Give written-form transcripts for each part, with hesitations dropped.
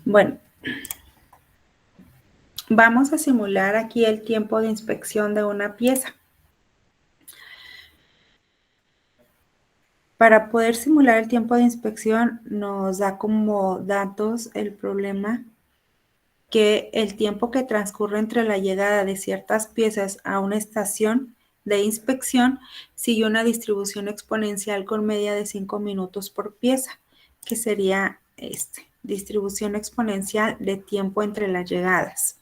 Bueno, vamos a simular aquí el tiempo de inspección de una pieza. Para poder simular el tiempo de inspección nos da como datos el problema que el tiempo que transcurre entre la llegada de ciertas piezas a una estación de inspección sigue una distribución exponencial con media de 5 minutos por pieza, que sería distribución exponencial de tiempo entre las llegadas,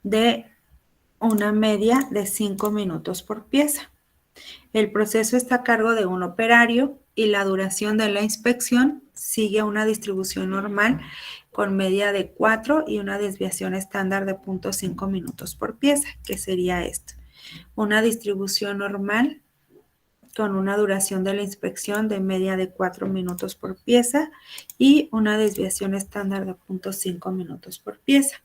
de una media de 5 minutos por pieza. El proceso está a cargo de un operario y la duración de la inspección sigue una distribución normal con media de 4 y una desviación estándar de 0.5 minutos por pieza, que sería esto. Una distribución normal con una duración de la inspección de media de 4 minutos por pieza y una desviación estándar de 0.5 minutos por pieza.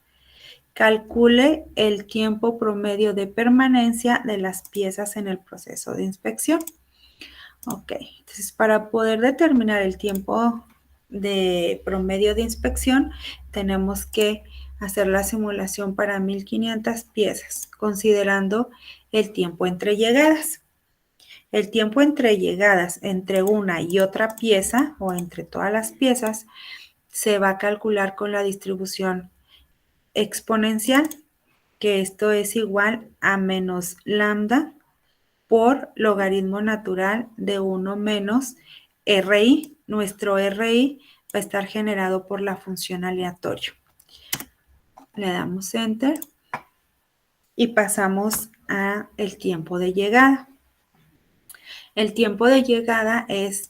Calcule el tiempo promedio de permanencia de las piezas en el proceso de inspección. Ok, entonces para poder determinar el tiempo de promedio de inspección, tenemos que hacer la simulación para 1500 piezas, considerando el tiempo entre llegadas. El tiempo entre llegadas entre una y otra pieza, o entre todas las piezas, se va a calcular con la distribución exponencial, que esto es igual a menos lambda por logaritmo natural de 1 menos RI. Nuestro RI va a estar generado por la función aleatorio. Le damos Enter y pasamos a el tiempo de llegada. El tiempo de llegada es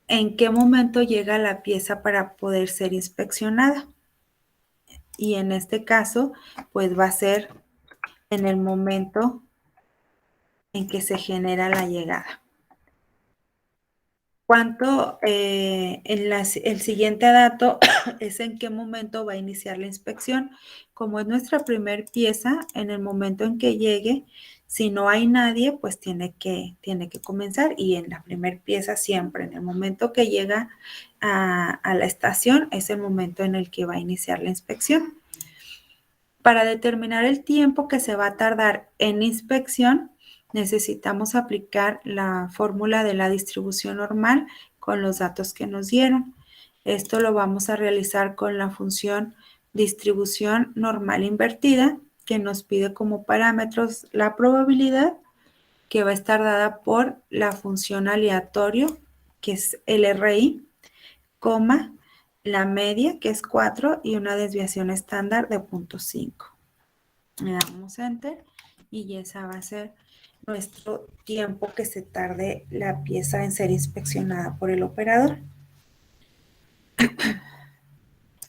en qué momento llega la pieza para poder ser inspeccionada. Y en este caso, pues va a ser en el momento en que se genera la llegada. El siguiente dato es en qué momento va a iniciar la inspección. Como es nuestra primer pieza, en el momento en que llegue, si no hay nadie, pues tiene que comenzar. Y en la primer pieza siempre, en el momento que llega a la estación, es el momento en el que va a iniciar la inspección. Para determinar el tiempo que se va a tardar en inspección, necesitamos aplicar la fórmula de la distribución normal con los datos que nos dieron. Esto lo vamos a realizar con la función distribución normal invertida, que nos pide como parámetros la probabilidad, que va a estar dada por la función aleatorio, que es el RI, coma, la media, que es 4, y una desviación estándar de 0.5. Le damos Enter y esa va a ser nuestro tiempo que se tarde la pieza en ser inspeccionada por el operador.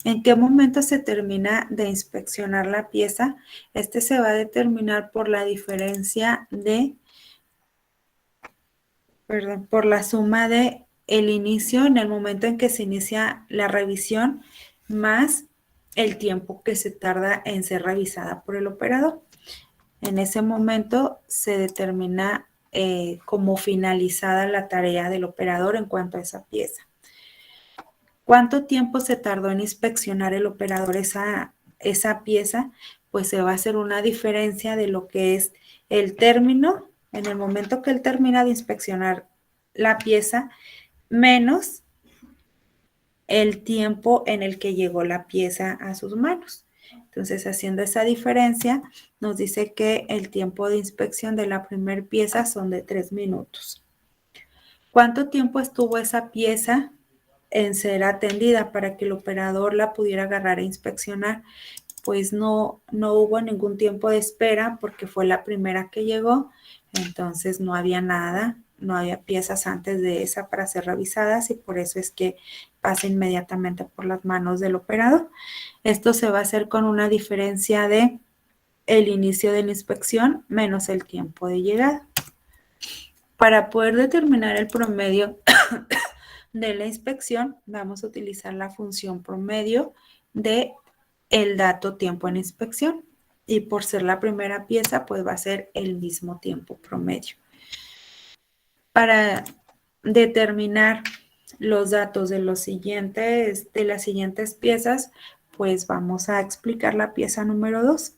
¿En qué momento se termina de inspeccionar la pieza? Este se va a determinar por la diferencia de, por la suma de el inicio en el momento en que se inicia la revisión más el tiempo que se tarda en ser revisada por el operador. En ese momento se determina como finalizada la tarea del operador en cuanto a esa pieza. ¿Cuánto tiempo se tardó en inspeccionar el operador esa pieza? Pues se va a hacer una diferencia de lo que es el término, en el momento que él termina de inspeccionar la pieza, menos el tiempo en el que llegó la pieza a sus manos. Entonces, haciendo esa diferencia, nos dice que el tiempo de inspección de la primera pieza son de 3 minutos. ¿Cuánto tiempo estuvo esa pieza en ser atendida para que el operador la pudiera agarrar e inspeccionar? Pues no hubo ningún tiempo de espera porque fue la primera que llegó, entonces no había nada, no había piezas antes de esa para ser revisadas y por eso es que pasa inmediatamente por las manos del operador. Esto se va a hacer con una diferencia de el inicio de la inspección menos el tiempo de llegada. Para poder determinar el promedio de la inspección, vamos a utilizar la función promedio de el dato tiempo en inspección. Y por ser la primera pieza, pues va a ser el mismo tiempo promedio. para determinar los datos de las siguientes piezas, pues vamos a explicar la pieza número 2.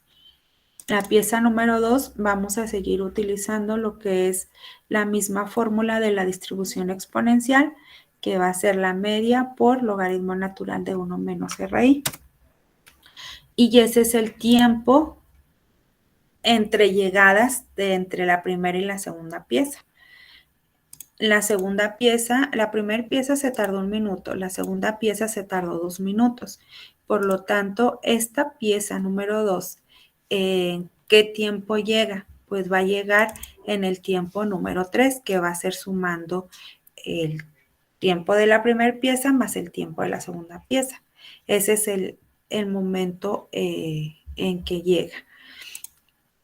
La pieza número 2 vamos a seguir utilizando lo que es la misma fórmula de la distribución exponencial, que va a ser la media por logaritmo natural de 1 menos RI. Y ese es el tiempo entre llegadas entre la primera y la segunda pieza. La primera pieza se tardó 1 minuto, la segunda pieza se tardó 2 minutos. Por lo tanto, esta pieza número 2, ¿en qué tiempo llega? Pues va a llegar en el tiempo número 3, que va a ser sumando el tiempo de la primera pieza más el tiempo de la segunda pieza. Ese es el momento en que llega.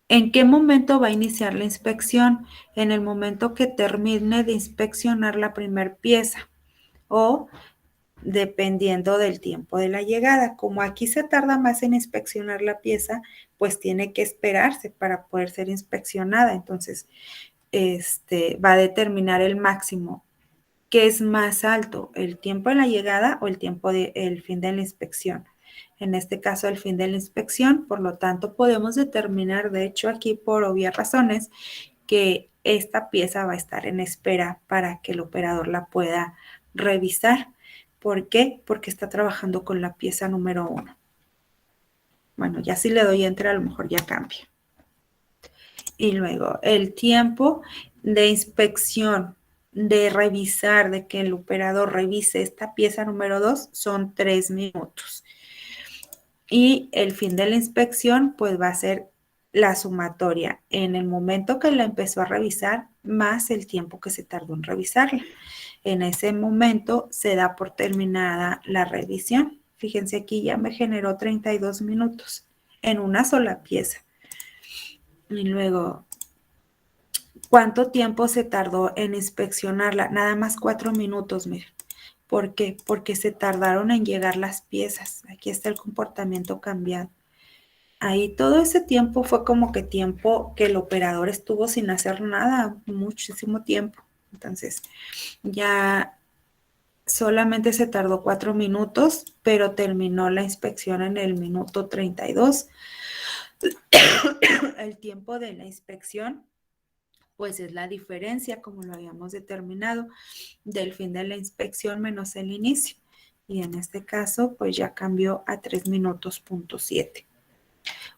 ¿En qué momento va a iniciar la inspección? En el momento que termine de inspeccionar la primera pieza o dependiendo del tiempo de la llegada. Como aquí se tarda más en inspeccionar la pieza, pues tiene que esperarse para poder ser inspeccionada. Entonces, va a determinar el máximo. ¿Qué es más alto? ¿El tiempo de la llegada o el tiempo del fin de la inspección? En este caso, el fin de la inspección, por lo tanto, podemos determinar, de hecho, aquí por obvias razones, que esta pieza va a estar en espera para que el operador la pueda revisar. ¿Por qué? Porque está trabajando con la pieza número 1. Bueno, ya si le doy enter, a lo mejor ya cambia. Y luego, el tiempo de inspección, de revisar, de que el operador revise esta pieza número 2, son 3 minutos. Y el fin de la inspección, pues va a ser la sumatoria en el momento que la empezó a revisar, más el tiempo que se tardó en revisarla. En ese momento se da por terminada la revisión. Fíjense, aquí ya me generó 32 minutos en una sola pieza. Y luego, ¿cuánto tiempo se tardó en inspeccionarla? Nada más 4 minutos, miren. ¿Por qué? Porque se tardaron en llegar las piezas. Aquí está el comportamiento cambiado. Ahí todo ese tiempo fue como que tiempo que el operador estuvo sin hacer nada, muchísimo tiempo. Entonces, ya solamente se tardó 4 minutos, pero terminó la inspección en el minuto 32. El tiempo de la inspección, pues es la diferencia, como lo habíamos determinado, del fin de la inspección menos el inicio. Y en este caso, pues ya cambió a 3 minutos punto 7.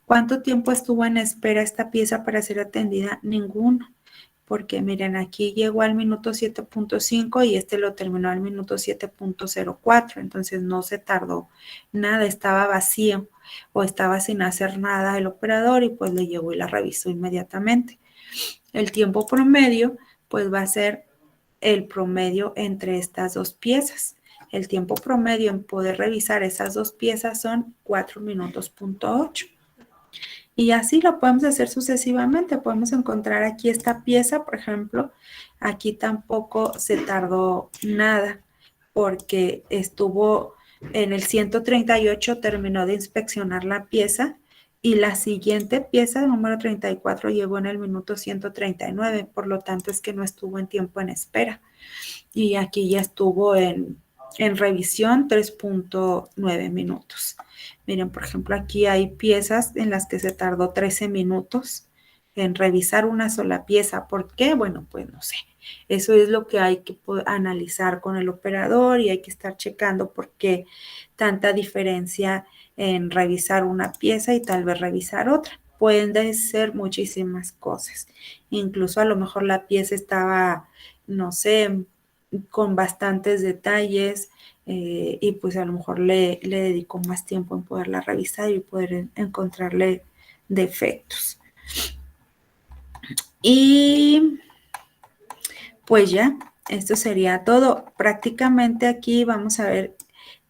¿Cuánto tiempo estuvo en espera esta pieza para ser atendida? Ninguno. Porque miren, aquí llegó al minuto 7.5 y este lo terminó al minuto 7.04. Entonces no se tardó nada, estaba vacío o estaba sin hacer nada el operador y pues le llegó y la revisó inmediatamente. El tiempo promedio pues va a ser el promedio entre estas dos piezas. El tiempo promedio en poder revisar esas dos piezas son 4 minutos punto 8. Y así lo podemos hacer sucesivamente. Podemos encontrar aquí esta pieza, por ejemplo, aquí tampoco se tardó nada porque estuvo en el 138, terminó de inspeccionar la pieza y la siguiente pieza, número 34, llegó en el minuto 139, por lo tanto es que no estuvo en tiempo en espera. Y aquí ya estuvo en revisión 3.9 minutos. Miren, por ejemplo, aquí hay piezas en las que se tardó 13 minutos en revisar una sola pieza. ¿Por qué? Bueno, pues no sé. Eso es lo que hay que analizar con el operador y hay que estar checando por qué tanta diferencia en revisar una pieza y tal vez revisar otra. Pueden ser muchísimas cosas. Incluso a lo mejor la pieza estaba, no sé, con bastantes detalles y pues a lo mejor le dedicó más tiempo en poderla revisar y poder encontrarle defectos. Y pues ya, esto sería todo. Prácticamente aquí vamos a ver,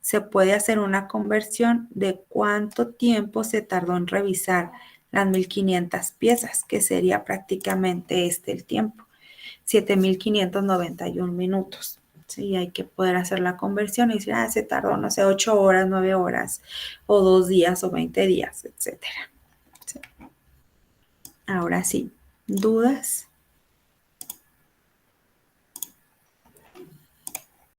se puede hacer una conversión de cuánto tiempo se tardó en revisar las 1500 piezas, que sería prácticamente el tiempo, 7591 minutos. Sí, hay que poder hacer la conversión y decir, se tardó, no sé, 8 horas, 9 horas, o 2 días, o 20 días, etcétera. Sí. Ahora sí, ¿dudas?